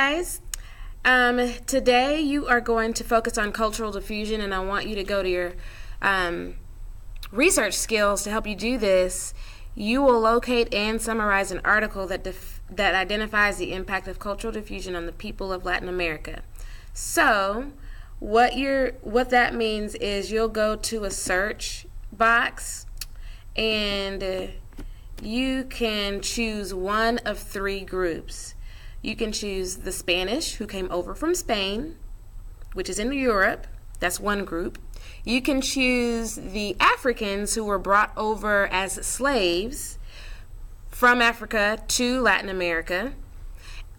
guys. Today you are going to focus on cultural diffusion, and I want you to go to your research skills to help you do this. You will locate and summarize an article that identifies the impact of cultural diffusion on the people of Latin America. So, what that means is you'll go to a search box and you can choose one of three groups. You can choose the Spanish, who came over from Spain, which is in Europe. That's one group. You can choose the Africans, who were brought over as slaves from Africa to Latin America.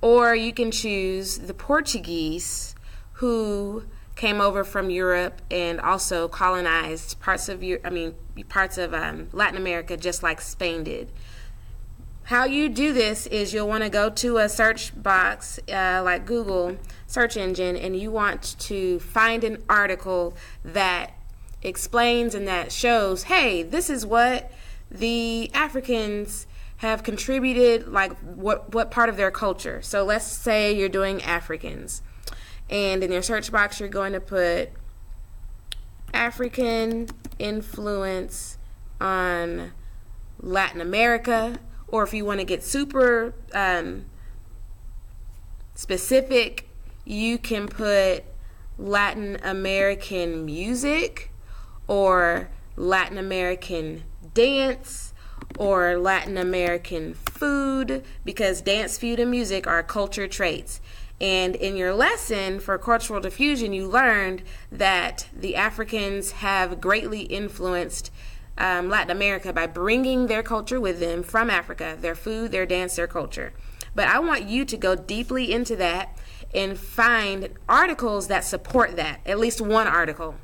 Or you can choose the Portuguese, who came over from Europe and also colonized parts of Latin America, just like Spain did. How you do this is you'll want to go to a search box like Google search engine, and you want to find an article that explains and that shows, hey, this is what the Africans have contributed, like what part of their culture. So let's say you're doing Africans, and in your search box you're going to put African influence on Latin America. Or if you want to get super specific, you can put Latin American music or Latin American dance or Latin American food, because dance, food, and music are culture traits. And in your lesson for cultural diffusion, you learned that the Africans have greatly influenced Latin America by bringing their culture with them from Africa, their food, their dance, their culture. But I want you to go deeply into that and find articles that support that, at least one article.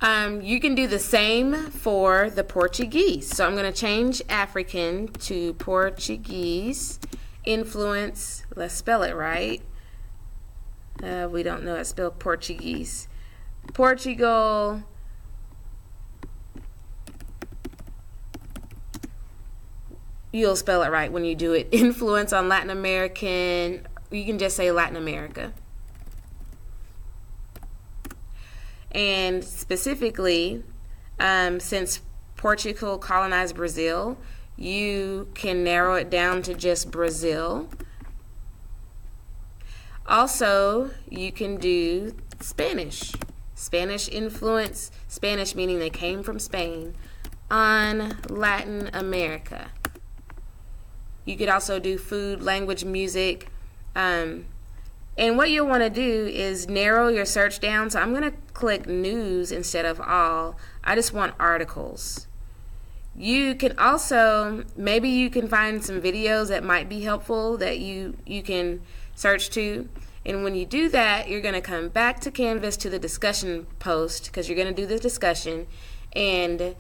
You can do the same for the Portuguese. So I'm going to change African to Portuguese. Influence, let's spell it right. We don't know how to spell Portuguese. Portugal. You'll spell it right when you do it. Influence on Latin American. You can just say Latin America. And specifically, since Portugal colonized Brazil, you can narrow it down to just Brazil. Also, you can do Spanish. Spanish influence, Spanish meaning they came from Spain, on Latin America. You could also do food, language, music. And what you'll want to do is narrow your search down. So I'm going to click news instead of all. I just want articles. You can also, maybe you can find some videos that might be helpful that you can search to. And when you do that, you're going to come back to Canvas to the discussion post, because you're going to do the discussion, and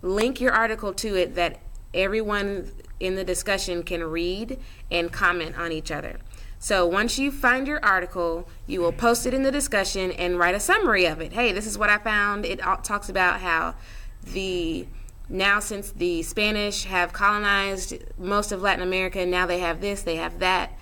link your article to it that everyone in the discussion can read and comment on each other. So once you find your article, you will post it in the discussion and write a summary of it. Hey, this is what I found. It talks about how since the Spanish have colonized most of Latin America, now they have this, they have that.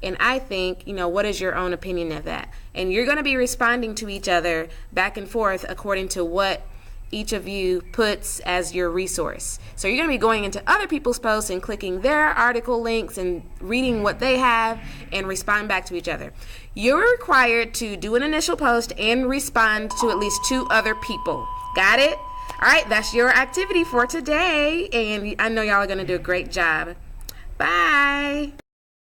And I think, what is your own opinion of that? And you're going to be responding to each other back and forth according to what each of you puts as your resource. So you're going to be going into other people's posts and clicking their article links and reading what they have and respond back to each other. You're required to do an initial post and respond to at least 2 other people. Got it? All right, that's your activity for today, and I know y'all are going to do a great job. Bye.